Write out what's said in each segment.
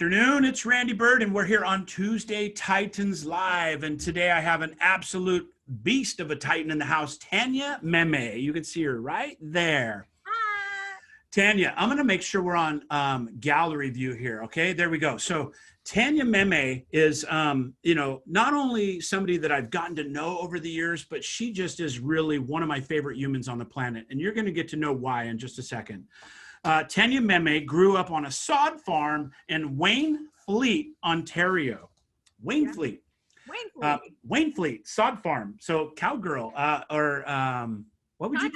afternoon, it's Randy Byrd, and we're here on Tuesday Titans Live. And today I have an absolute beast of a Titan in the house, Tanya MEMME. You can see her right there. Hi. Tanya, I'm going to make sure we're on gallery view here. Okay, there we go. So Tanya MEMME is, not only somebody that I've gotten to know over the years, but she just is really one of my favorite humans on the planet. And you're going to get to know why in just a second. Tanya MEMME grew up on a sod farm in Wainfleet, Ontario. Wainfleet, sod farm. So cowgirl, what would you?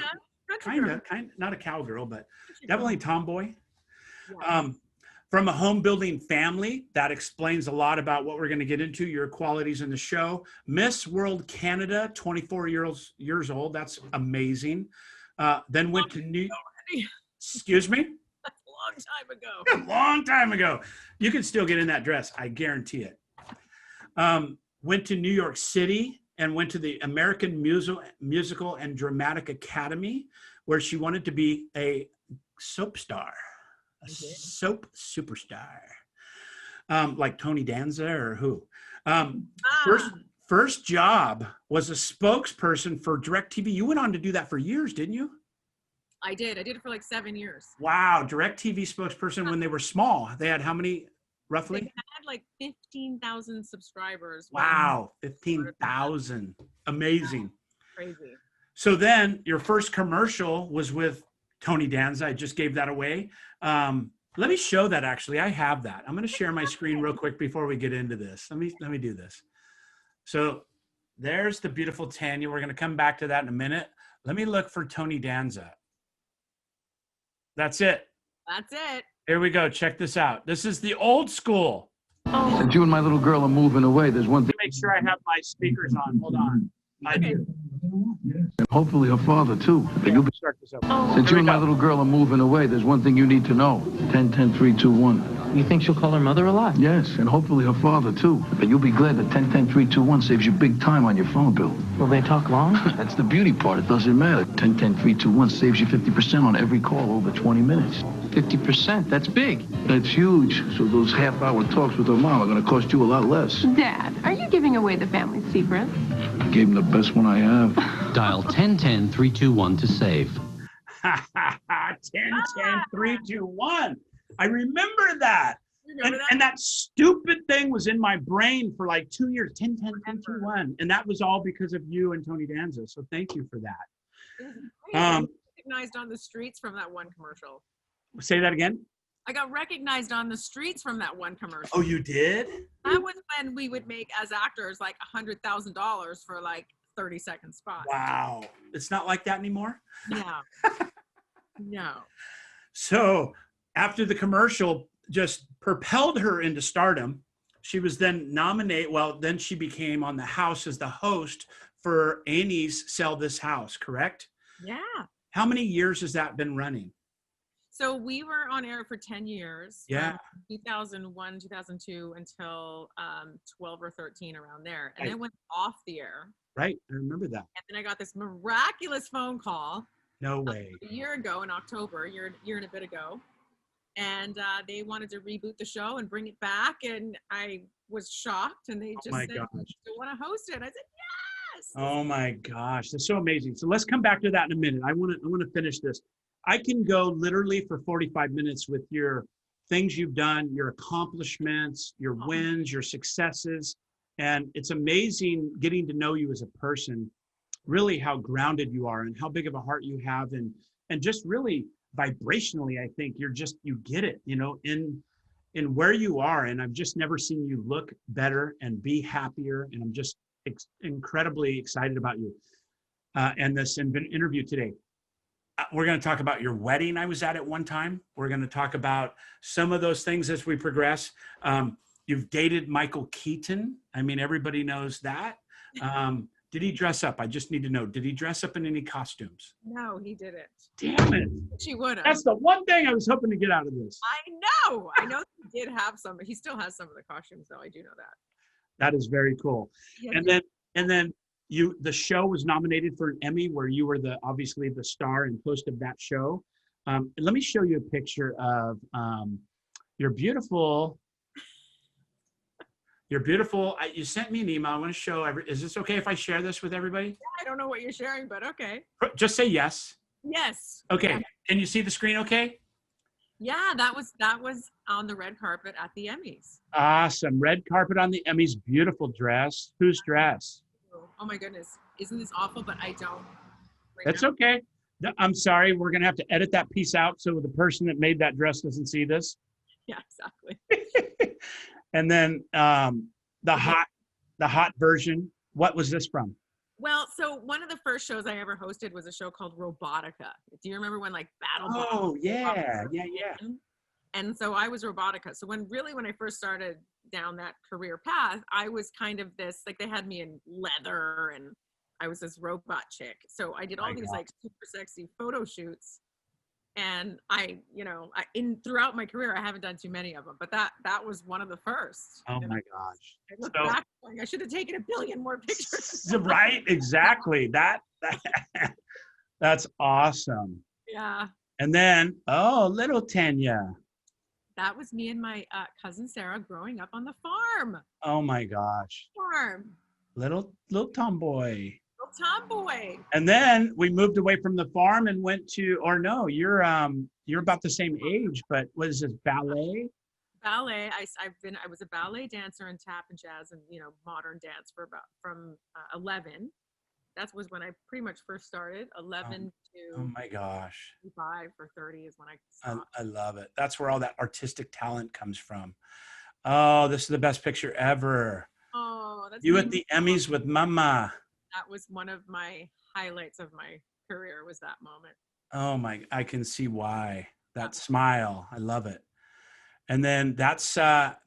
Kind of, not a cowgirl, but definitely tomboy. Yeah. From a home building family, that explains a lot about what we're going to get into, your qualities in the show. Miss World Canada, 24 years old. That's amazing. Then went to Excuse me? That's a long time ago. A long time ago. You can still get in that dress. I guarantee it. Went to New York City and went to the American Musical and Dramatic Academy, where she wanted to be a soap star, soap superstar, like Tony Danza or who. First job was a spokesperson for DirecTV. You went on to do that for years, didn't you? I did it for like 7 years. Wow. DirecTV spokesperson when they were small. They had how many roughly? They had like 15,000 subscribers. Wow. 15,000. Amazing. Crazy. So then your first commercial was with Tony Danza. I just gave that away. Let me show that actually. I have that. I'm going to share my screen real quick before we get into this. Let me do this. So there's the beautiful Tanya. We're going to come back to that in a minute. Let me look for Tony Danza. That's it. That's it. Here we go. Check this out. This is the old school. Oh. Since you and my little girl are moving away, there's one thing. Make sure I have my speakers on. Hold on. I do. And hopefully her father, too. Yeah, You'll be... start this up. Oh. Since you and my little girl are moving away, there's one thing you need to know. 10, 10, 3, 2, 1. You think she'll call her mother a lot? Yes, and hopefully her father, too. But you'll be glad that 10, 10, 3, 2, 1 saves you big time on your phone bill. Will they talk long? That's the beauty part. It doesn't matter. 10, 10, 3, 2, 1 saves you 50% on every call over 20 minutes. 50%? That's big. That's huge. So those half-hour talks with her mom are going to cost you a lot less. Dad, are you giving away the family secret? I gave him the best one I have. Dial 1010-321 to save. 10-10-3-2-1. I remember that. Remember that? And that stupid thing was in my brain for like 2 years. 10-10-10-2-1. And that was all because of you and Tony Danza. So thank you for that. I was recognized on the streets from that one commercial. Say that again. I got recognized on the streets from that one commercial. Oh, you did? That was when we would make, as actors, like $100,000 for like 30-second spots. Wow. It's not like that anymore? No. No. So after the commercial just propelled her into stardom, she was then nominated. Well, then she became on the house as the host for Annie's Sell This House, correct? Yeah. How many years has that been running? So we were on air for 10 years. Yeah. From 2001, 2002 until 12 or 13 around there. And Right. then went off the air. Right. I remember that. And then I got this miraculous phone call No way. a year ago in October, a year and a bit ago. And they wanted to reboot the show and bring it back. And I was shocked. And they just my said, gosh. "Do you want to host it?" I said, yes. Oh my gosh. That's so amazing. So let's come back to that in a minute. I want to finish this. I can go literally for 45 minutes with your things you've done, your accomplishments, your wins, your successes. And it's amazing getting to know you as a person, really how grounded you are and how big of a heart you have. And just really vibrationally, I think you get it, in where you are. And I've just never seen you look better and be happier. And I'm just incredibly excited about you and this interview today. We're going to talk about your wedding I was at one time. We're going to talk about some of those things as we progress. You've dated Michael Keaton. I mean, everybody knows that. Did he dress up? I just need to know. Did he dress up in any costumes? No, he didn't. Damn it. She would have. That's the one thing I was hoping to get out of this. I know he did have some. He still has some of the costumes, though. I do know that. That is very cool. Yeah, And then the show was nominated for an Emmy where you were obviously the star and host of that show. Let me show you a picture of your beautiful You're beautiful. You sent me an email. I want to show is this okay if I share this with everybody? I don't know what you're sharing, but okay. Just say yes. Yes. Okay. Yeah. Can you see the screen okay? Yeah, that was on the red carpet at the Emmys. Awesome. Red carpet on the Emmys. Beautiful dress. Whose dress? Oh my goodness. Isn't this awful? But I don't. That's okay. I'm sorry. We're going to have to edit that piece out so the person that made that dress doesn't see this. Yeah, exactly. And then the hot version. What was this from? Well, so one of the first shows I ever hosted was a show called Robotica. Do you remember when like Battle? Oh, yeah. And so I was Robotica. So when I first started down that career path, I was kind of this, like they had me in leather and I was this robot chick. So I did all these like super sexy photo shoots. And throughout my career, I haven't done too many of them, but that was one of the first. Oh my gosh. I look back going, I should have taken a billion more pictures. Right, exactly. That's awesome. Yeah. And then, little Tanya. That was me and my cousin Sarah growing up on the farm. Oh my gosh. Farm. Little tomboy. Little tomboy. And then we moved away from the farm and went to, or no, you're about the same age, but what is this, ballet? Ballet. I was a ballet dancer and tap and jazz and modern dance from 11. That was when I pretty much first started. 11 to oh my gosh, 25 or 30 is when I stopped. I love it. That's where all that artistic talent comes from. Oh, this is the best picture ever. Oh, that's you at the Emmys with Mama. That was one of my highlights of my career, was that moment. Oh my, I can see why. That smile, I love it. And then that's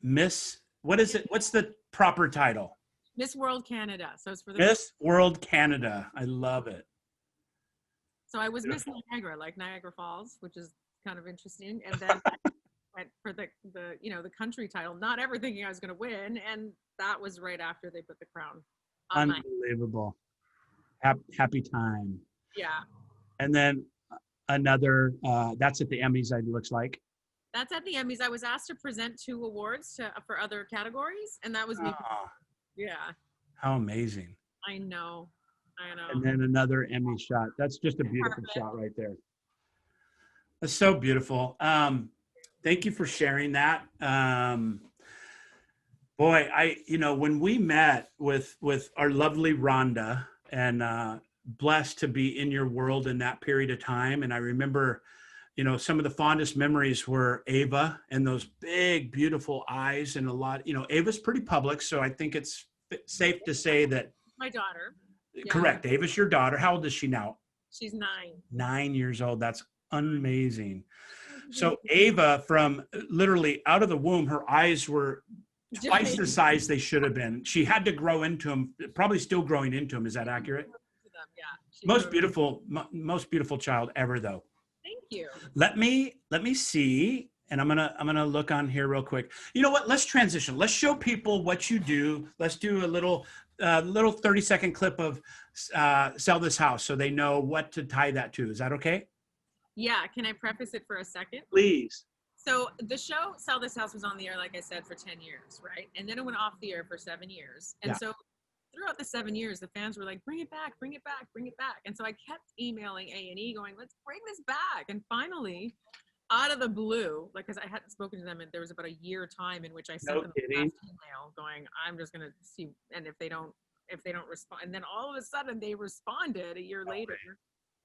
Miss, what is it? What's the proper title? Miss World Canada. So it's for the Miss World Canada. I love it. So I was Miss Niagara, like Niagara Falls, which is kind of interesting. And then I went for the country title, not ever thinking I was going to win. And that was right after they put the crown on Unbelievable. Happy time. Yeah. And then another, that's at the Emmys, it looks like. That's at the Emmys. I was asked to present 2 awards for other categories, and that was me. Yeah. How amazing. I know. And then another Emmy shot. That's just a beautiful shot right there. That's so beautiful. Thank you for sharing that. Boy, when we met with our lovely Rhonda, and blessed to be in your world in that period of time. And I remember, some of the fondest memories were Ava and those big, beautiful eyes, and a lot, Ava's pretty public. So I think it's safe to say that. My daughter. Yeah. Correct. Ava's your daughter. How old is she now? She's 9. 9 years old. That's amazing. So Ava, from literally out of the womb, her eyes were twice the size they should have been. She had to grow into them, probably still growing into them. Is that accurate? Yeah. Most beautiful child ever, though. Thank you. Let me see, and I'm gonna look on here real quick. You know what? Let's transition. Let's show people what you do. Let's do a little 30-second clip of Sell This House, so they know what to tie that to. Is that okay? Yeah. Can I preface it for a second? Please. So the show Sell This House was on the air, like I said, for 10 years, right? And then it went off the air for 7 years. And so throughout the 7 years, the fans were like, bring it back, bring it back, bring it back. And so I kept emailing A&E going, let's bring this back. And finally, out of the blue, like, because I hadn't spoken to them, and there was about a year time in which I sent them a last email going, I'm just going to see. And if they don't respond, and then all of a sudden they responded a year later,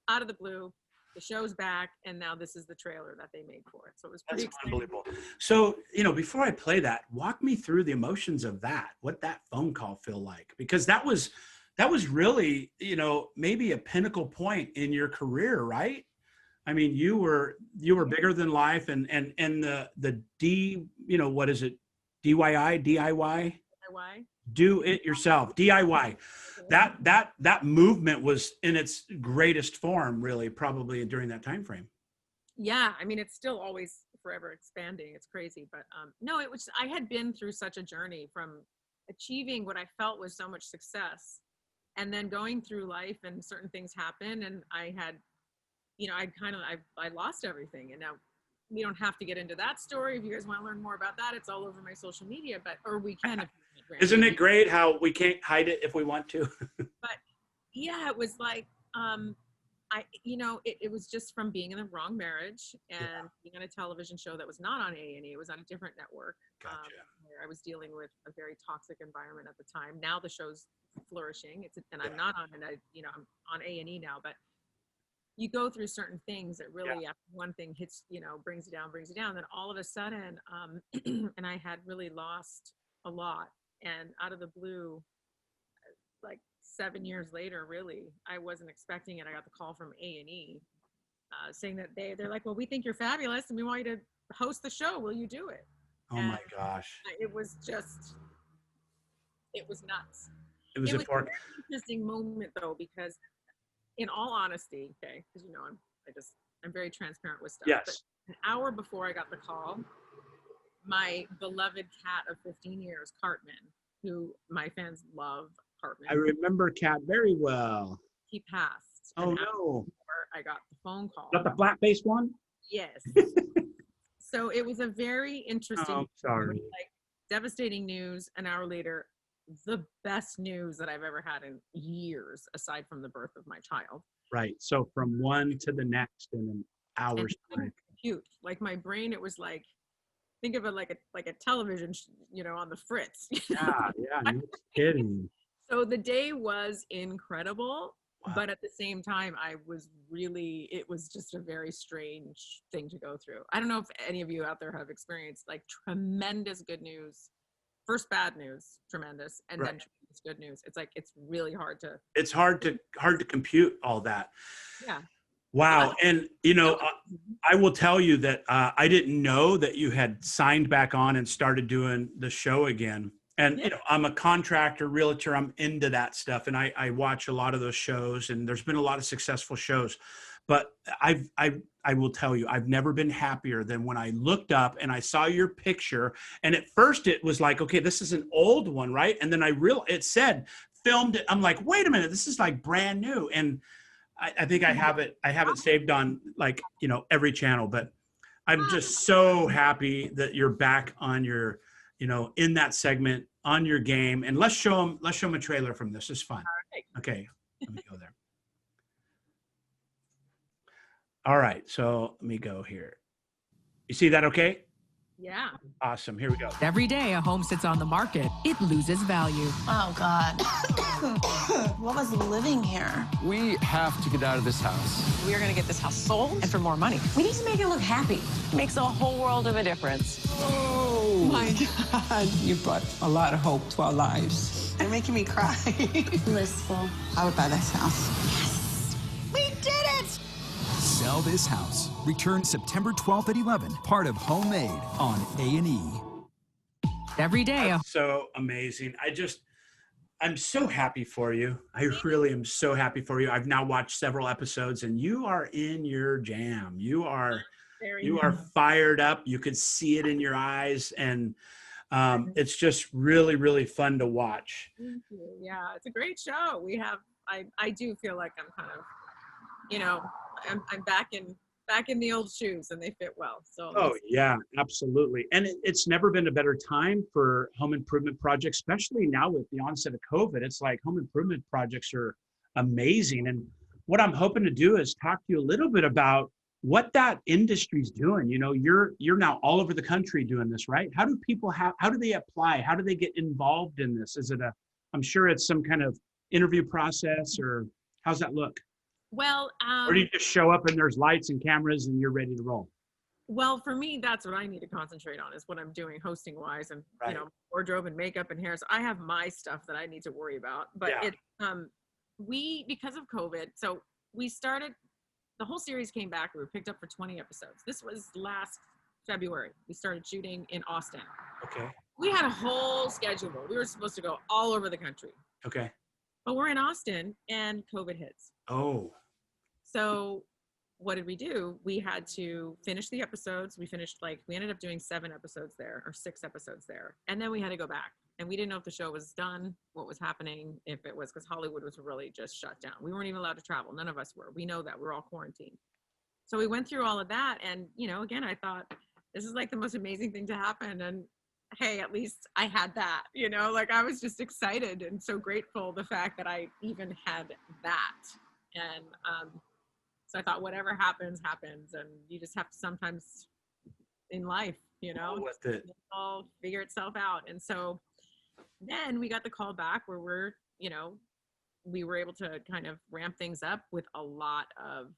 out of the blue. The show's back, and now this is the trailer that they made for it. So it was pretty exciting. Unbelievable. So, before I play that, walk me through the emotions of that, what that phone call feel like, because that was really, maybe a pinnacle point in your career, right? I mean, you were bigger than life, and the what is it? DIY? Do it yourself, DIY. That movement was in its greatest form, really, probably during that time frame. Yeah, I mean, it's still always forever expanding. It's crazy, but no, I had been through such a journey from achieving what I felt was so much success, and then going through life, and certain things happen, and I had, I lost everything, and now we don't have to get into that story. If you guys want to learn more about that, it's all over my social media, or we can. Isn't it great how we can't hide it if we want to? But yeah, it was like, it was just from being in the wrong marriage and being on a television show that was not on A&E. It was on a different network. Gotcha. Where I was dealing with a very toxic environment at the time. Now the show's flourishing. I'm not on it. I'm on A&E now, but you go through certain things that really, after one thing hits, brings you down. Then all of a sudden, and I had really lost a lot. And out of the blue, like 7 years later, really, I wasn't expecting it. I got the call from A&E saying that they're like, well, we think you're fabulous and we want you to host the show. Will you do it? Oh my gosh. It was nuts. It was a important. very interesting moment though, because in all honesty, okay, because I'm very transparent with stuff. Yes. But an hour before I got the call, my beloved cat of 15 years, Cartman, who my fans love, Cartman. I remember Cat very well. He passed. Oh an hour no. before I got the phone call. Got the flat-faced one? Yes. So it was a very interesting, Oh, sorry. like devastating news. An hour later, the best news that I've ever had in years, aside from the birth of my child. Right. So from one to the next in an hour's time. Cute. Like my brain, it was like, think of it like a television, on the fritz. Yeah, no kidding. So the day was incredible. Wow. But at the same time, it was just a very strange thing to go through. I don't know if any of you out there have experienced like tremendous good news, first bad news, tremendous, and then tremendous good news. It's like, it's really hard to. It's hard to compute all that. Yeah. Wow. And, I will tell you that I didn't know that you had signed back on and started doing the show again. And, I'm a contractor, realtor. I'm into that stuff. And I watch a lot of those shows, and there's been a lot of successful shows. But I will tell you, I've never been happier than when I looked up and I saw your picture. And at first it was like, okay, this is an old one, right? And then it said filmed it. I'm like, wait a minute, this is like brand new. And I think I have it saved on every channel, but I'm just so happy that you're back on your, in that segment, on your game. And let's show them a trailer from this. It's fun. Okay, let me go there. All right, so let me go here. You see that okay? Yeah. Awesome, here we go. Every day a home sits on the market, it loses value. Oh, God. What was living here? We have to get out of this house. We are going to get this house sold and for more money. We need to make it look happy. Makes a whole world of a difference. Oh, my God. You brought a lot of hope to our lives. You're making me cry. Blissful. I would buy this house. Yes! We did it! Sell This House. Return September 12th at 11. Part of Homemade on A&E. Every day. That's so amazing. I'm so happy for you. I really am so happy for you. I've now watched several episodes and you are in your jam. You are fired up. You could see it in your eyes. And it's just really, really fun to watch. Thank you. Yeah, it's a great show. I do feel like I'm kind of, I'm back in the old shoes and they fit well. So. Oh yeah, absolutely. And it's never been a better time for home improvement projects, especially now with the onset of COVID. It's like home improvement projects are amazing. And what I'm hoping to do is talk to you a little bit about what that industry's doing. You're now all over the country doing this, right? How do they apply? How do they get involved in this? I'm sure it's some kind of interview process, or how's that look? Well, or do you just show up and there's lights and cameras and you're ready to roll? Well, for me, that's what I need to concentrate on, is what I'm doing hosting wise, and wardrobe and makeup and hair. So I have my stuff that I need to worry about. But because of COVID, so we started, the whole series came back. We were picked up for 20 episodes. This was last February. We started shooting in Austin. Okay. We had a whole schedule. We were supposed to go all over the country. Okay. But we're in Austin and COVID hits. Oh. So what did we do? We had to finish the episodes. We ended up doing 7 episodes there, or 6 episodes there. And then we had to go back. And we didn't know if the show was done, what was happening, if it was, because Hollywood was really just shut down. We weren't even allowed to travel. None of us were. We know that. We're all quarantined. So we went through all of that, and again, I thought this is like the most amazing thing to happen, and hey, at least I had that, like I was just excited and so grateful the fact that I even had that. And so I thought whatever happens, and you just have to sometimes in life, with it. all figure itself out. And so then we got the call back where we were able to kind of ramp things up with a lot of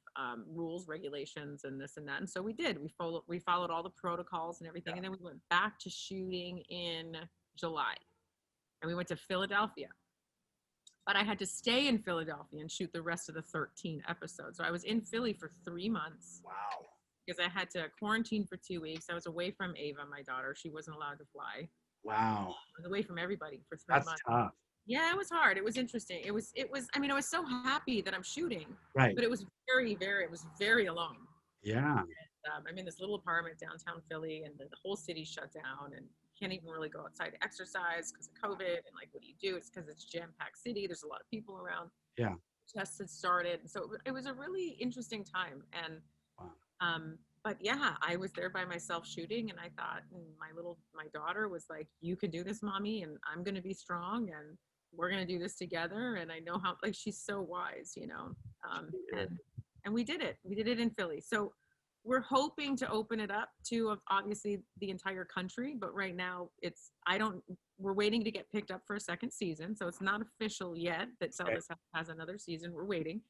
rules, regulations, and this and that. And so we did. We followed all the protocols and everything. And then we went back to shooting in July. And we went to Philadelphia. But I had to stay in Philadelphia and shoot the rest of the 13 episodes. So I was in Philly for 3 months. Wow. Because I had to quarantine for 2 weeks. I was away from Ava, my daughter. She wasn't allowed to fly. Wow. I was away from everybody for 3 months. That's tough. Yeah, it was hard. It was interesting. It was, I mean, I was so happy that I'm shooting. Right. But it was it was very alone. Yeah. And, I'm in this little apartment downtown Philly, and the whole city's shut down, and can't even really go outside to exercise because of COVID. And like, what do you do? It's because it's a jam-packed city. There's a lot of people around. Yeah. Tests had started. So it was a really interesting time. And, but yeah, I was there by myself shooting, and I thought, my daughter was like, you can do this, mommy, and I'm going to be strong, and we're going to do this together. And I know how, like, she's so wise, and we did it. We did it in Philly. So we're hoping to open it up to obviously the entire country, but right now we're waiting to get picked up for a second season. So it's not official yet that Sell This House has another season. We're waiting.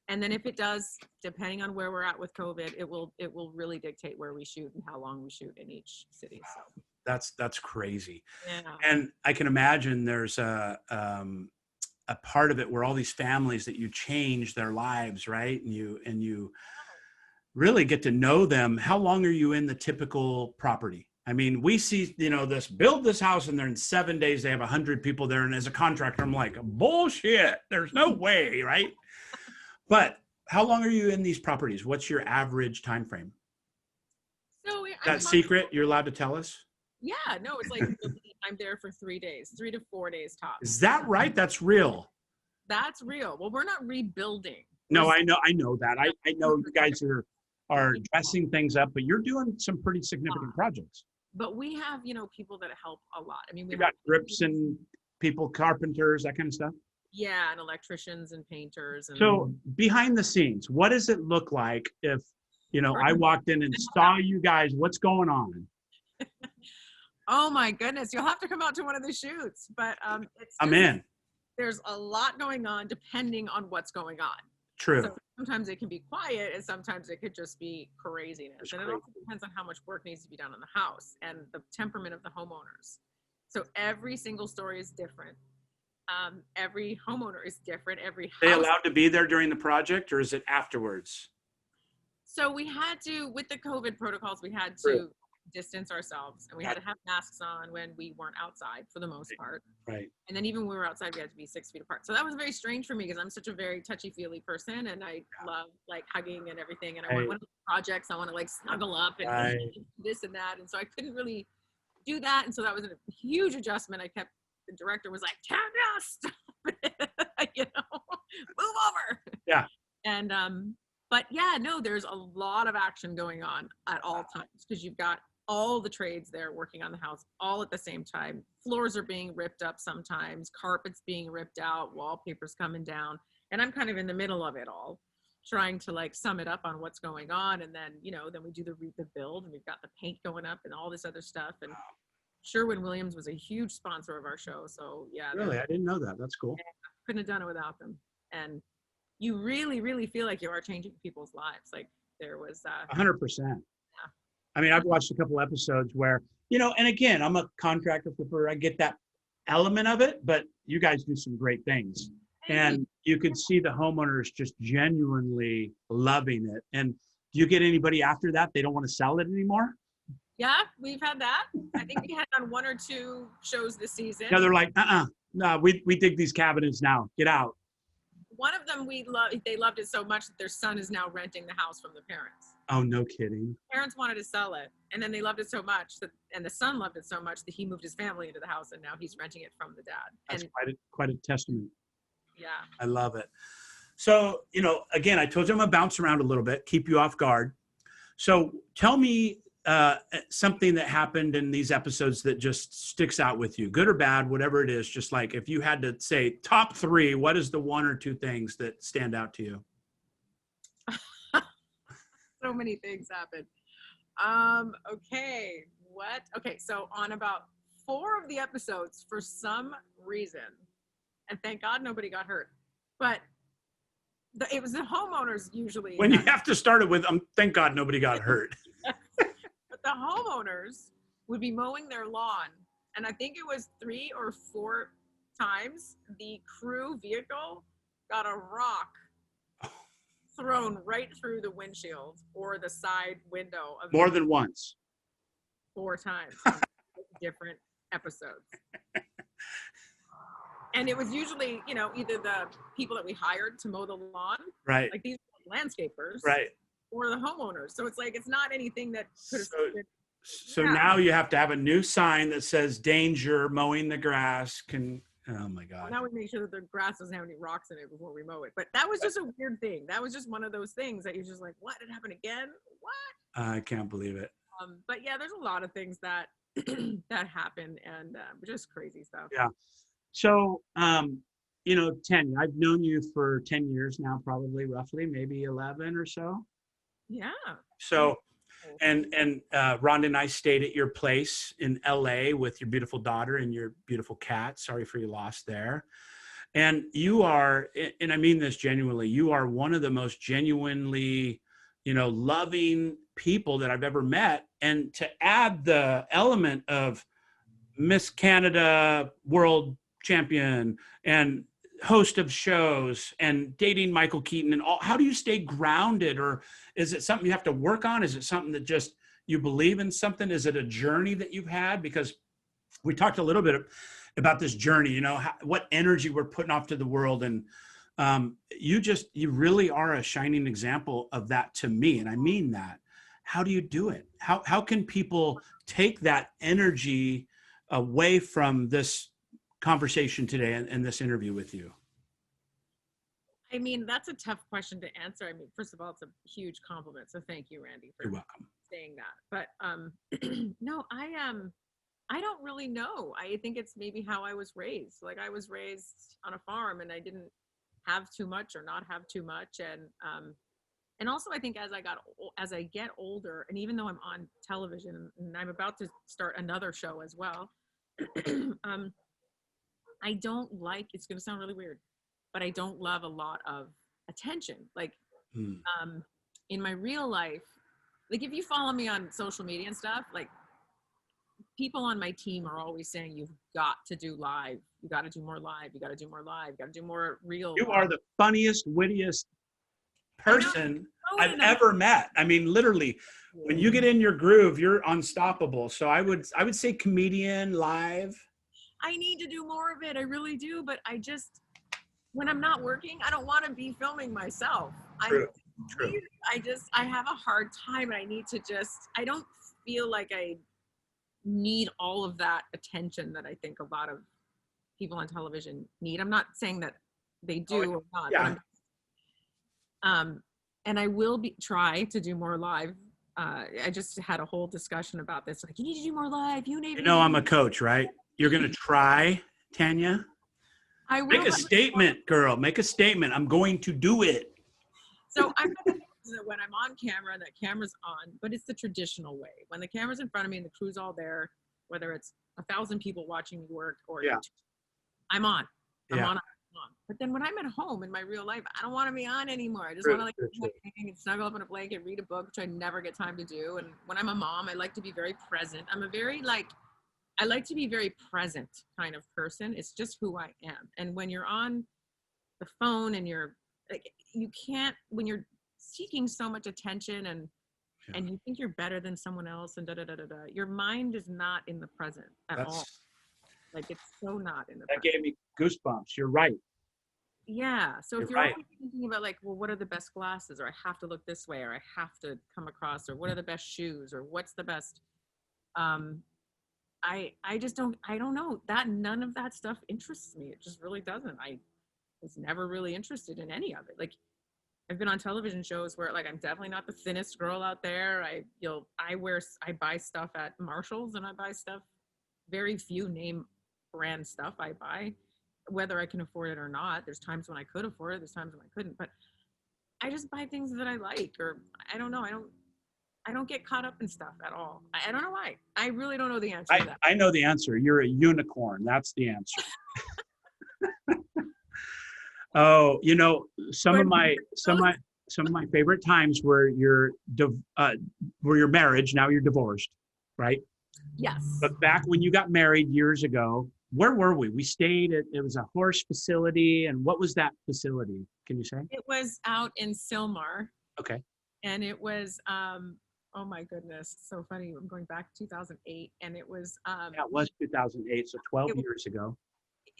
And then if it does, depending on where we're at with COVID, it will really dictate where we shoot and how long we shoot in each city. So that's crazy. yeah. And I can imagine there's a part of it where all these families that you change their lives, right? And you really get to know them. How long are you in the typical property? I mean, we see, build this house, and they're in 7 days, they have 100 people there. And as a contractor, I'm like, bullshit. There's no way, right? But how long are you in these properties? What's your average time frame? So That secret you're allowed to tell us? Yeah, no, it's like I'm there for 3 days, 3 to 4 days tops. Is that right? That's real. That's real. Well, we're not rebuilding. No, I know that. I know you guys are dressing things up, but you're doing some pretty significant projects. But we have, people that help a lot. I mean, we got grips and people, carpenters, that kind of stuff. Yeah, and electricians and painters. And so behind the scenes, what does it look like if, I walked in and saw you guys, what's going on? Oh my goodness. You'll have to come out to one of the shoots, but I'm in. There's a lot going on depending on what's going on. True. So sometimes it can be quiet, and sometimes it could just be craziness. And it also depends on how much work needs to be done on the house and the temperament of the homeowners. So every single story is different. Every homeowner is different. Every house. They allowed to be there during the project, or is it afterwards? So we had to, with the COVID protocols, we had to distance ourselves, and we had to have masks on when we weren't outside for the most part. Right. And then even when we were outside, we had to be 6 feet apart. So that was very strange for me because I'm such a very touchy-feely person, and I love like hugging and everything. And I want one of the projects, I want to like snuggle up and this and that. And so I couldn't really do that. And so that was a huge adjustment. The director was like, Tanya, stop it. Move over. Yeah. And, but yeah, no, there's a lot of action going on at all times because you've got all the trades there working on the house all at the same time. Floors are being ripped up sometimes, carpets being ripped out, wallpaper's coming down. And I'm kind of in the middle of it all, trying to like sum it up on what's going on. And then, then we do the build, and we've got the paint going up and all this other stuff. And Sherwin-Williams was a huge sponsor of our show. So yeah. Really? I didn't know that. That's cool. Couldn't have done it without them. And you really, really feel like you are changing people's lives. Like there was 100%. Yeah. I mean, I've watched a couple episodes where, and again, I'm a contractor flipper. I get that element of it, but you guys do some great things. And you could see the homeowners just genuinely loving it. And do you get anybody after that? They don't want to sell it anymore? Yeah, we've had that. I think we had on 1 or 2 shows this season. No, they're like, no, we dig these cabinets now. Get out. One of them they loved it so much that their son is now renting the house from the parents. Oh, no kidding. Parents wanted to sell it, and then they loved it so much and the son loved it so much that he moved his family into the house, and now he's renting it from the dad. That's quite a testament. Yeah. I love it. So, again, I told you I'm gonna bounce around a little bit, keep you off guard. So tell me something that happened in these episodes that just sticks out with you, good or bad, whatever it is. Just like if you had to say top 3, what is the 1 or 2 things that stand out to you? So many things happened. Okay. What? Okay. So on about 4 of the episodes, for some reason, and thank God nobody got hurt, but it was the homeowners usually. When you have to start it with, thank God nobody got hurt. But the homeowners would be mowing their lawn. And I think it was 3 or 4 times the crew vehicle got a rock thrown right through the windshield or the side window of more than once. 4 times different episodes. And it was usually, either the people that we hired to mow the lawn, right, like these landscapers, right, or the homeowners. So it's like it's not anything that could have been. So now you have to have a new sign that says danger, mowing the grass can. Oh my God. Now we make sure that the grass doesn't have any rocks in it before we mow it. But that was just a weird thing. That was just one of those things that you're just like, what? It happened again? What? I can't believe it. But yeah, there's a lot of things that that happen, and just crazy stuff. Yeah. So, Tanya, I've known you for 10 years now, probably roughly, maybe 11 or so. Yeah. So, and Rhonda and I stayed at your place in LA with your beautiful daughter and your beautiful cat. Sorry for your loss there. And you are, and I mean this genuinely, you are one of the most genuinely, loving people that I've ever met. And to add the element of Miss Canada world champion and host of shows and dating Michael Keaton and all, how do you stay grounded? Or is it something you have to work on? Is it something that just you believe in something? Is it a journey that you've had? Because we talked a little bit about this journey, what energy we're putting off to the world. And you really are a shining example of that to me. And I mean that. How do you do it? How can people take that energy away from this conversation today and this interview with you? I mean, that's a tough question to answer. I mean, first of all, it's a huge compliment. So thank you, Randy, for You're welcome. saying that. But no, I don't really know. I think it's maybe how I was raised. Like I was raised on a farm and I didn't have too much or not have too much. And also I think as I get older, and even though I'm on television and I'm about to start another show as well, I don't like, it's going to sound really weird, but I don't love a lot of attention. Like, in my real life, like if you follow me on social media and stuff, like people on my team are always saying, you've got to do live. You got to do more live. You got to do more live. You got to do more real. You are the funniest, wittiest person I've ever met. I mean, literally, when you get in your groove, you're unstoppable. So I would say comedian live. I need to do more of it. I really do. But when I'm not working, I don't want to be filming myself. True. I have a hard time, and I don't feel like I need all of that attention that I think a lot of people on television need. I'm not saying that they do or not. Yeah. But and I will try to do more live. I just had a whole discussion about this. Like, you need to do more live. I'm a coach, right? You're going to try, Tanya? I will. Make a statement, girl. Make a statement. I'm going to do it. So I'm that when I'm on camera, that camera's on, but it's the traditional way. When the camera's in front of me and the crew's all there, whether it's 1,000 people watching me work or I'm on. I'm on. But then when I'm at home in my real life, I don't want to be on anymore. I just want to snuggle up in a blanket, read a book, which I never get time to do. And when I'm a mom, I like to be very present. I like to be very present kind of person. It's just who I am. And when you're on the phone and you're like, you can't, when you're seeking so much attention and you think you're better than someone else and your mind is not in the present at all. Like it's so not in the present. That gave me goosebumps. You're right. Yeah. So if you're right. always thinking about like, well, what are the best glasses, or I have to look this way, or I have to come across, or what are the best shoes, or what's the best, I don't know that none of that stuff interests me. It just really doesn't. was never really interested in any of it. Like, I've been on television shows where like I'm definitely not the thinnest girl out there. I buy stuff at Marshall's, and I buy stuff, very few name brand stuff I buy, whether I can afford it or not. There's times when I could afford it, there's times when I couldn't, but I just buy things that I like, or I don't know. I don't get caught up in stuff at all. I don't know why. I really don't know the answer to that. I know the answer. You're a unicorn. That's the answer. Oh, you know, some of my favorite times were your marriage. Now you're divorced, right? Yes. But back when you got married years ago, where were we? We stayed at, it was a horse facility. And what was that facility? Can you say? It was out in Sylmar. Okay. And it was, oh my goodness, so funny. I'm going back to 2008, and it was. Yeah, it was 2008, so 12 years ago.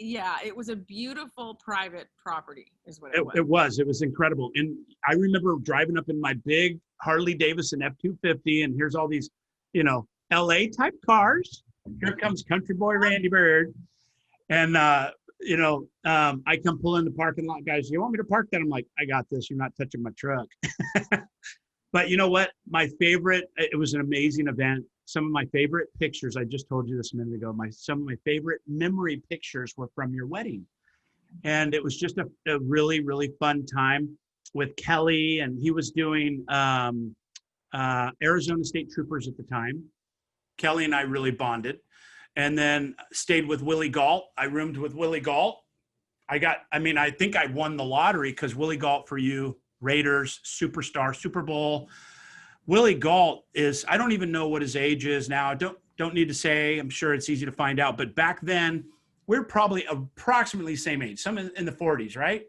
Yeah, it was a beautiful private property, is what it was. It was incredible. And I remember driving up in my big Harley Davidson F-250, and here's all these, you know, LA type cars. Here comes country boy Randy Byrd. And, I come pull in the parking lot, guys, you want me to park that? I'm like, I got this. You're not touching my truck. But you know what? It was an amazing event. Some of my favorite pictures, I just told you this a minute ago, some of my favorite memory pictures were from your wedding. And it was just a really, really fun time with Kelly, and he was doing Arizona State Troopers at the time. Kelly and I really bonded. And then stayed with Willie Galt. I roomed with Willie Galt. I think I won the lottery because Willie Galt for you, Raiders, superstar, Super Bowl. Willie Galt is, I don't even know what his age is now. I don't need to say, I'm sure it's easy to find out. But back then, we're probably approximately the same age, some in the 40s, right?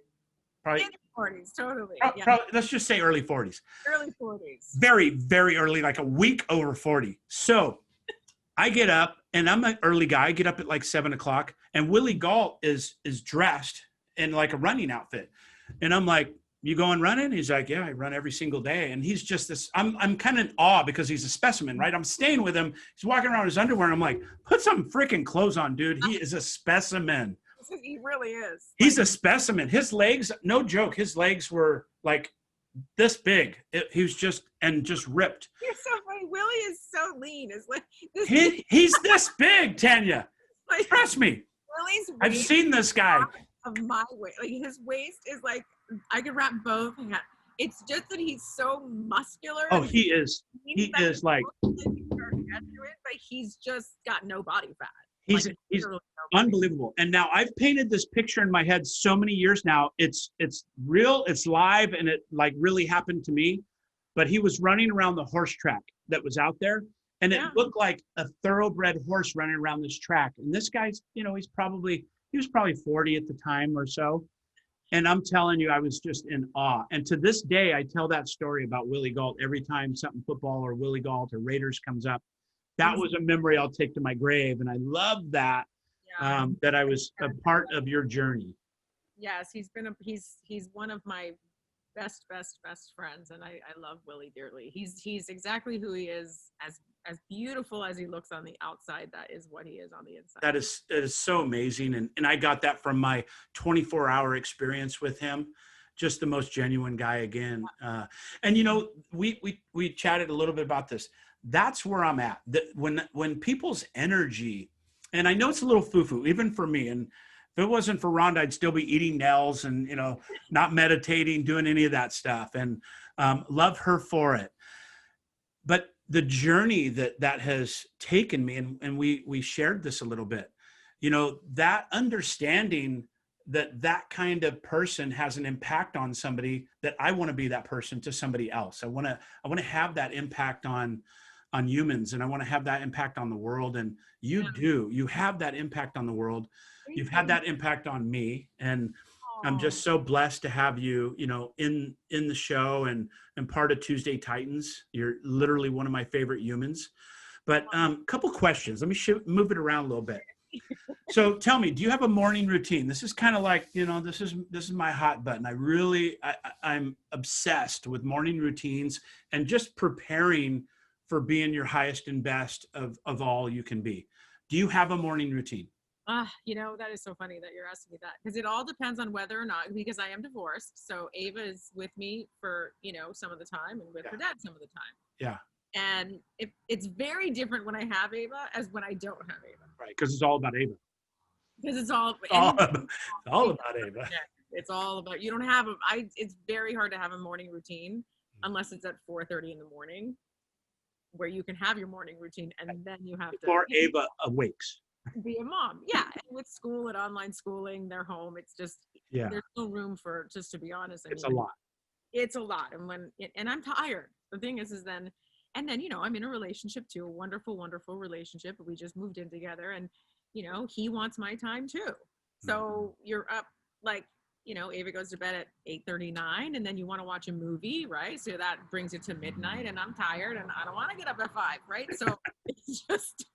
Probably. In the 40s, totally. Yeah. Probably, let's just say early 40s. Early 40s. Very, very early, like a week over 40. So I get up, and I'm an early guy. I get up at like 7 o'clock, and Willie Galt is dressed in like a running outfit. And I'm like, you going running? He's like, yeah, I run every single day. And he's just this, I'm kind of in awe because he's a specimen, right? I'm staying with him. He's walking around in his underwear. And I'm like, put some freaking clothes on, dude. He is a specimen. He really is. He's a specimen. His legs, no joke. His legs were like this big. He was just ripped. You're so funny. Willie is so lean. It's like he's this big, Tanya. Like, trust me. Willie's I've seen this guy. Of my waist, like his waist is like I could wrap both. It's just that he's so muscular. Oh, he is. He is like. But he's just got no body fat. He's unbelievable. And now I've painted this picture in my head so many years now. It's real. It's live, and it like really happened to me. But he was running around the horse track that was out there, and it looked like a thoroughbred horse running around this track. And this guy's, he was probably 40 at the time or so. And I'm telling you, I was just in awe. And to this day, I tell that story about Willie Galt every time something football or Willie Galt or Raiders comes up. That was a memory I'll take to my grave. And I love that, that I was a part of your journey. Yes, he's one of my best friends. And I love Willie dearly. He's exactly who he is, as beautiful as he looks on the outside. That is what he is on the inside. That is so amazing. And I got that from my 24-hour experience with him. Just the most genuine guy again. And we chatted a little bit about this. That's where I'm at. When people's energy, and I know it's a little foo-foo, even for me, and if it wasn't for Rhonda, I'd still be eating nails and, not meditating, doing any of that stuff, and love her for it. But the journey that has taken me, and we shared this a little bit, that understanding that kind of person has an impact on somebody, that I want to be that person to somebody else. I want to have that impact on humans, and I want to have that impact on the world. And you have that impact on the world. You've had that impact on me, and I'm just so blessed to have you, in the show and part of Tuesday Titans. You're literally one of my favorite humans. But a couple questions. Let me move it around a little bit. So tell me, do you have a morning routine? This is kind of like, this is my hot button. I'm obsessed with morning routines and just preparing for being your highest and best of all you can be. Do you have a morning routine? That is so funny that you're asking me that, because it all depends on whether or not, because I am divorced. So Ava is with me for, some of the time, and with her dad some of the time. Yeah. And it's very different when I have Ava as when I don't have Ava. Right. Because it's all about Ava. Because it's all about Ava. It's all about, you don't have it's very hard to have a morning routine unless it's at 4:30 in the morning, where you can have your morning routine, and then you have Before Ava awakes. Be a mom. Yeah. And with school and online schooling, they're home. It's just, there's no room for, just to be honest. It's a lot. It's a lot. And I'm tired. The thing is then, and then, I'm in a relationship too, a wonderful, wonderful relationship. We just moved in together, and, he wants my time too. So you're up, like, Ava goes to bed at 8:39, and then you want to watch a movie, right? So that brings it to midnight, and I'm tired, and I don't want to get up at 5, right? So it's just,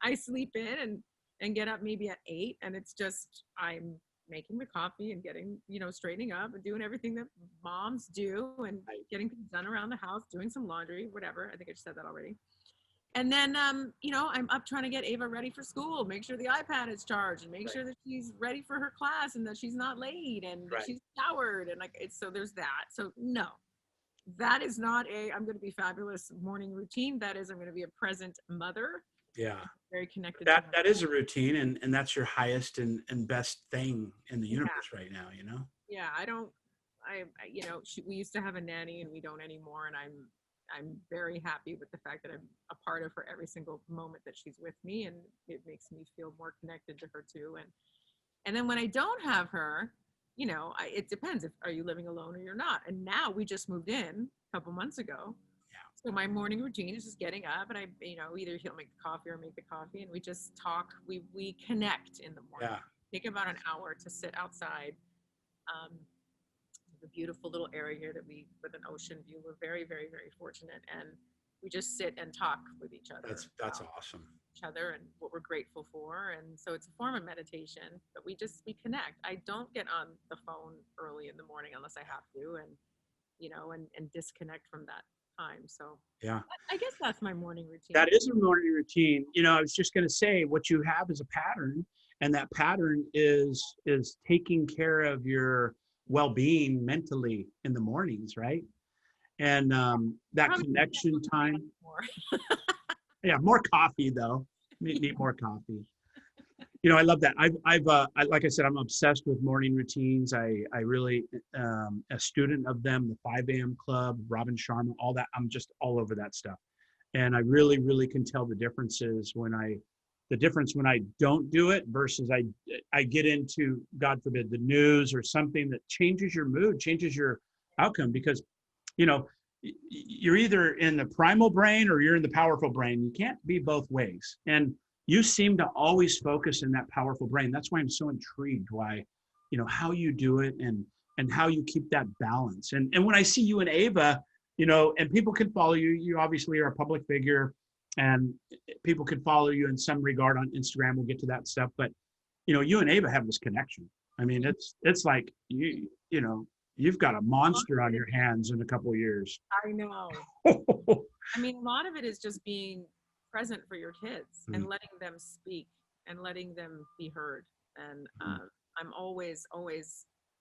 I sleep in and get up maybe at 8, and it's just, I'm making the coffee and getting, straightening up and doing everything that moms do, and getting things done around the house, doing some laundry, whatever. I think I just said that already. And then, I'm up trying to get Ava ready for school, make sure the iPad is charged, and make sure that she's ready for her class, and that she's not late, and that she's showered, and so there's that. So no, that is not I'm going to be fabulous morning routine. That is, I'm going to be a present mother. Yeah. Very connected. That is a routine, and that's your highest and best thing in the universe right now, Yeah. We used to have a nanny, and we don't anymore. And I'm very happy with the fact that I'm a part of her every single moment that she's with me, and it makes me feel more connected to her too. And then when I don't have her, it depends. Are you living alone or you're not? And now we just moved in a couple months ago. Yeah. So my morning routine is just getting up, and either he'll make the coffee or make the coffee, and we just talk. We connect in the morning. Yeah. Take about an hour to sit outside. The beautiful little area here with an ocean view. We're very, very, very fortunate, and we just sit and talk with each other. That's awesome. Each other and what we're grateful for, and so it's a form of meditation. But we connect. I don't get on the phone early in the morning unless I have to, and disconnect from that time. So yeah, I guess that's my morning routine. That is a morning routine. I was just going to say, what you have is a pattern, and that pattern is taking care of your well-being mentally in the mornings, right? And that connection time. Yeah, more coffee though. Need more coffee. I love that. Like I said, I'm obsessed with morning routines. I really a student of them, the 5 a.m. club, Robin Sharma, all that. I'm just all over that stuff. And I really, really can tell the differences when I don't do it versus I get into, God forbid, the news or something that changes your mood, changes your outcome, because, you're either in the primal brain or you're in the powerful brain. You can't be both ways. And you seem to always focus in that powerful brain. That's why I'm so intrigued why, how you do it and how you keep that balance. And when I see you and Ava, and people can follow you, you obviously are a public figure, and people could follow you in some regard on Instagram. We'll get to that stuff. But, you and Ava have this connection. I mean, it's like, you've got a monster on your hands in a couple of years. I know. I mean, a lot of it is just being present for your kids and letting them speak and letting them be heard. And I'm always,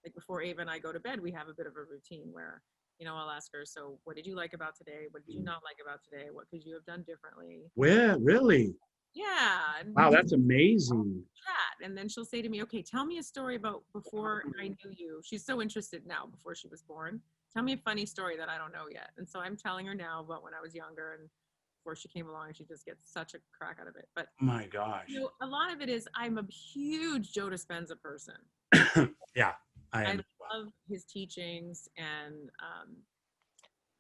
like, before Ava and I go to bed, we have a bit of a routine where, I'll ask her, so what did you like about today? What did you not like about today? What could you have done differently? Well, really? Yeah. Wow, that's amazing. Chat. And then she'll say to me, okay, tell me a story about before I knew you. She's so interested now before she was born. Tell me a funny story that I don't know yet. And so I'm telling her now about when I was younger and before she came along, and she just gets such a crack out of it. But my gosh. A lot of it is I'm a huge Joe Dispenza person. Yeah. I love his teachings, and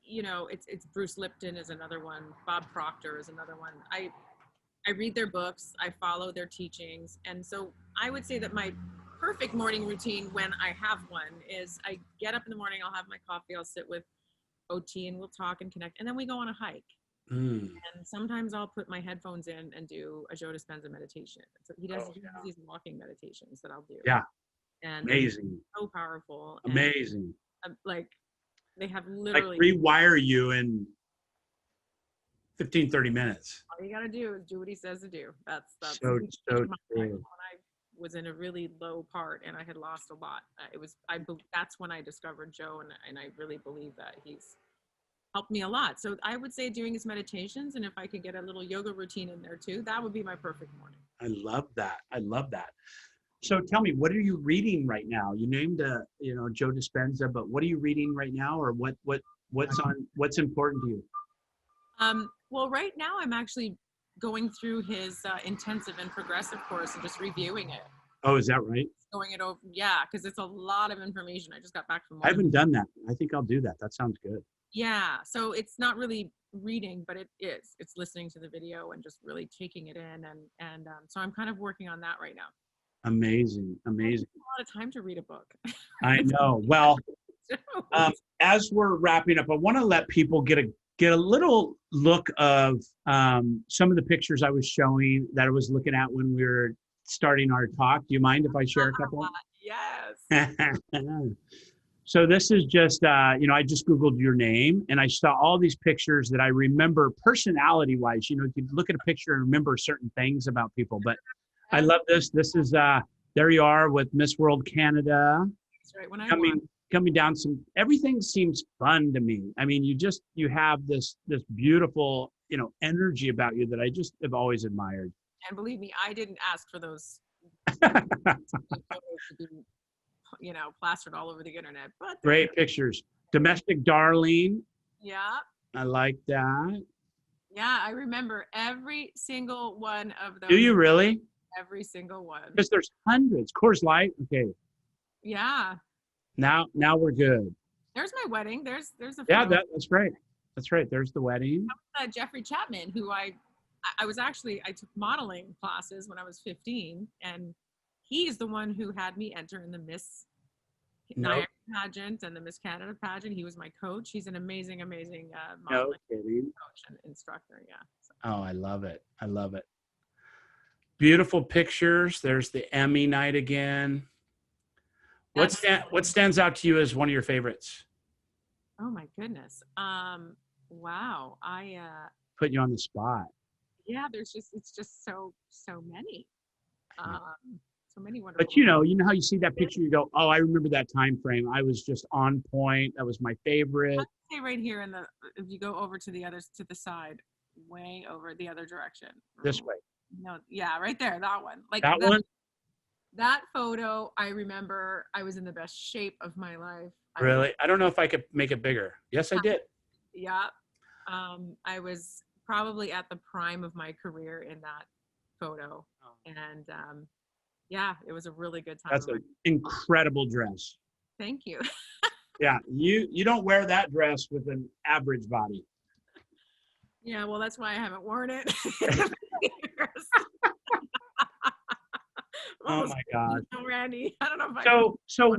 it's Bruce Lipton is another one. Bob Proctor is another one. I read their books, I follow their teachings. And so I would say that my perfect morning routine, when I have one, is I get up in the morning, I'll have my coffee, I'll sit with OT, and we'll talk and connect. And then we go on a hike. And sometimes I'll put my headphones in and do a Joe Dispenza meditation. So he does these walking meditations that I'll do. Yeah. And amazing. So powerful. Amazing. And, they have literally rewire you in 15, 30 minutes. All you got to do is do what he says to do. That's so true. When I was in a really low part and I had lost a lot. That's when I discovered Joe, and I really believe that he's helped me a lot. So I would say doing his meditations, and if I could get a little yoga routine in there too, that would be my perfect morning. I love that. I love that. So tell me, what are you reading right now? You named Joe Dispenza, but what are you reading right now, or what's important to you? Well, right now I'm actually going through his intensive and progressive course and just reviewing it. Oh, is that right? Going it over, yeah, because it's a lot of information. I just got back from. I haven't done that. I think I'll do that. That sounds good. Yeah, so it's not really reading, but it is. It's listening to the video and just really taking it in, and so I'm kind of working on that right now. Amazing. A lot of time to read a book. I know. Well, as we're wrapping up, I want to let people get a little look of some of the pictures I was showing that I was looking at when we were starting our talk. Do you mind if I share a couple? Yes. So this is just, I just Googled your name and I saw all these pictures that I remember personality-wise. You could look at a picture and remember certain things about people, but I love this. This is, there you are with Miss World Canada. That's right. When I won. Coming down everything seems fun to me. I mean, you have this beautiful, energy about you that I just have always admired. And believe me, I didn't ask for those photos to be, plastered all over the internet. But great pictures. Domestic darling. Yeah. I like that. Yeah, I remember every single one of those. Do you really? Every single one. Because there's hundreds. Coors Light. Okay. Yeah. Now we're good. There's my wedding. There's a photo. Yeah, that's right. That's right. There's the wedding. That was, Jeffrey Chapman, who I took modeling classes when I was 15, and he's the one who had me enter in the Miss Niagara pageant and the Miss Canada pageant. He was my coach. He's an amazing modeling coach and instructor. Yeah. So. Oh, I love it. I love it. Beautiful pictures. There's the Emmy night again. What stands out to you as one of your favorites? Oh my goodness. Wow. I put you on the spot. Yeah, it's just so many. So many wonderful. But you know how you see that picture, you go, oh, I remember that time frame. I was just on point. That was my favorite. I'd say right here if you go over to the side, way over the other direction. This way. No, yeah, right there, that one. Like that one. That photo, I remember I was in the best shape of my life. Really? I don't know if I could make it bigger. Yes, I did. Yeah. I was probably at the prime of my career in that photo. And yeah, it was a really good time. That's an incredible dress. Thank you. Yeah, you don't wear that dress with an average body. Yeah, well, that's why I haven't worn it. Oh my God. Randy, I don't know if So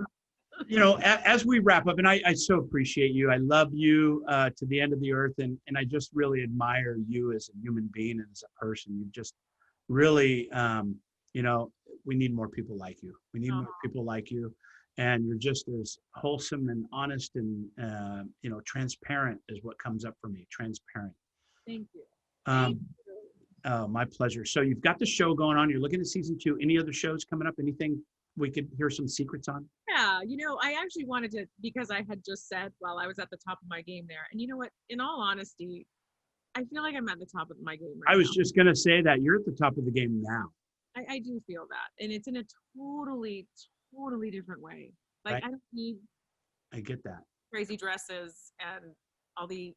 as we wrap up, and I so appreciate you. I love you to the end of the earth, and I just really admire you as a human being and as a person. You just really, we need more people like you. We need more people like you, and you're just as wholesome and honest and transparent is what comes up for me. Transparent. Thank you. Oh, my pleasure. So you've got the show going on. You're looking at season 2. Any other shows coming up? Anything we could hear some secrets on? Yeah, I actually wanted to, because I had just said, well, I was at the top of my game there. And you know what? In all honesty, I feel like I'm at the top of my game right now. I was just going to say that. You're at the top of the game now. I do feel that. And it's in a totally, totally different way. Like, right. I don't need I get that. crazy dresses and all the,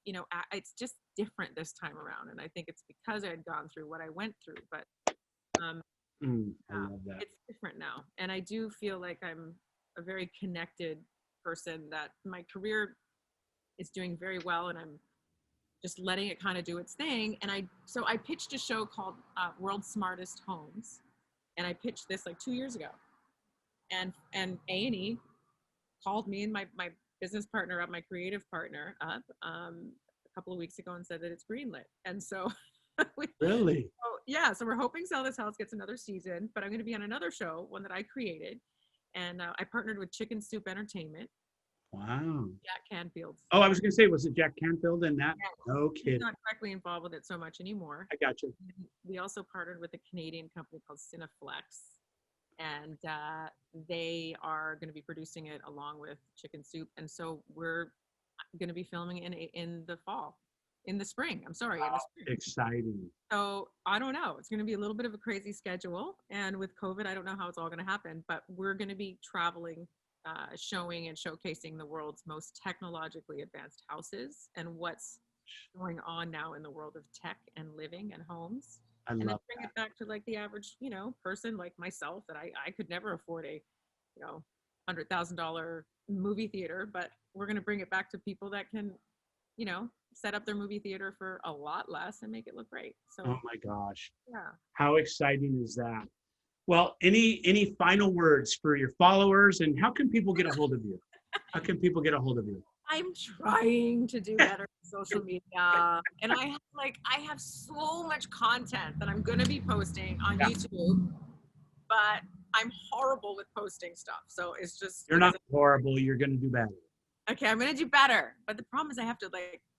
it's just different this time around. And I think it's because I had gone through what I went through. But I love that. It's different now. And I do feel like I'm a very connected person, that my career is doing very well, and I'm just letting it kind of do its thing. And so I pitched a show called World's Smartest Homes. And I pitched this like 2 years ago. And A&E called me and my business partner up, my creative partner up, a couple of weeks ago, and said that it's greenlit. And so really? So we're hoping Sell This House gets another season, but I'm going to be on another show, one that I created. And I partnered with Chicken Soup Entertainment. Wow. Jack Canfield. Oh, I was going to say, was it Jack Canfield in that? Yeah. No kidding. He's not directly involved with it so much anymore. I got you. We also partnered with a Canadian company called Cineflex. and they are going to be producing it along with Chicken Soup. And so we're going to be filming in the fall, in the spring. I'm sorry, in the spring. Exciting. So I don't know. It's going to be a little bit of a crazy schedule. And with COVID, I don't know how it's all going to happen, but we're going to be traveling, showing and showcasing the world's most technologically advanced houses and what's going on now in the world of tech and living and homes. And then bring it back to like the average, person like myself that I could never afford a, $100,000 movie theater, but we're going to bring it back to people that can, set up their movie theater for a lot less and make it look great. So, oh my gosh. Yeah. How exciting is that? Well, any final words for your followers, and how can people get a hold of you? How can people get a hold of you? I'm trying to do better on social media, and I have so much content that I'm going to be posting on YouTube, but I'm horrible with posting stuff. So it's just, you're not horrible. You're going to do better. Okay, I'm going to do better. But the problem is I have to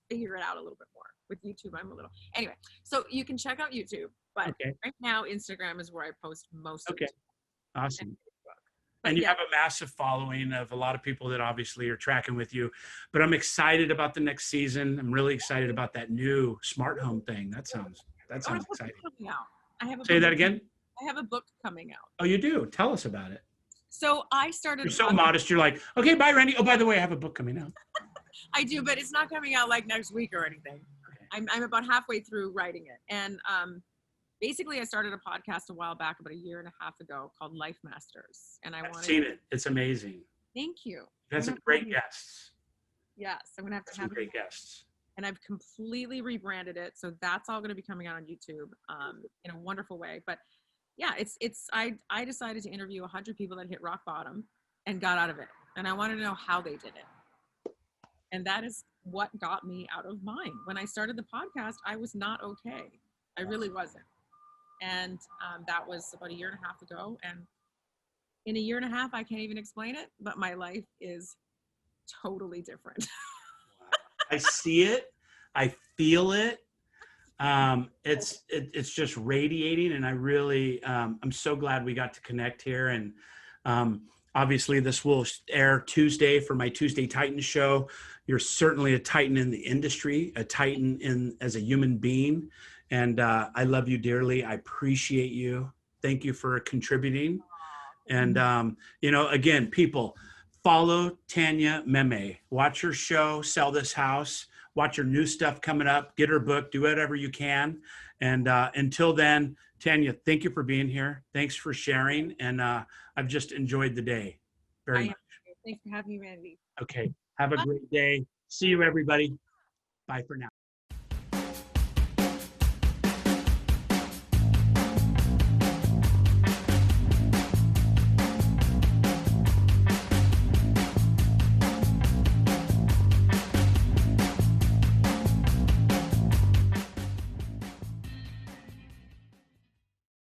figure it out a little bit more. With YouTube, I'm a little, anyway, so you can check out YouTube, but right now Instagram is where I post most of it. Awesome. And you have a massive following of a lot of people that obviously are tracking with you, but I'm excited about the next season. I'm really excited about that new smart home thing. That sounds exciting. Say that again. I have a book coming out. Oh, you do? Tell us about it. So I started. You're so modest. You're like, okay, bye, Randy. Oh, by the way, I have a book coming out. I do, but it's not coming out like next week or anything. I'm about halfway through writing it. And basically I started a podcast a while back, about a year and a half ago, called Life Masters. And I've seen it. It's amazing. Thank you. You had some great guests. Yes, I'm going to have to have some great guests. And I've completely rebranded it. So that's all going to be coming out on YouTube in a wonderful way. But yeah, I decided to interview 100 people that hit rock bottom and got out of it. And I wanted to know how they did it. And that is what got me out of mine. When I started the podcast, I was not okay. I really wasn't. And that was about a year and a half ago. And in a year and a half, I can't even explain it, but my life is totally different. I see it. I feel it. It's just radiating. And I really, I'm so glad we got to connect here. And obviously this will air Tuesday for my Tuesday Titan show. You're certainly a Titan in the industry, a Titan as a human being. And I love you dearly. I appreciate you. Thank you for contributing. And, again, people, follow Tanya MEMME. Watch her show, Sell This House. Watch her new stuff coming up. Get her book. Do whatever you can. And until then, Tanya, thank you for being here. Thanks for sharing. And I've just enjoyed the day very much. Thanks for having me, Randy. Okay. Have a great day. See you, everybody. Bye for now.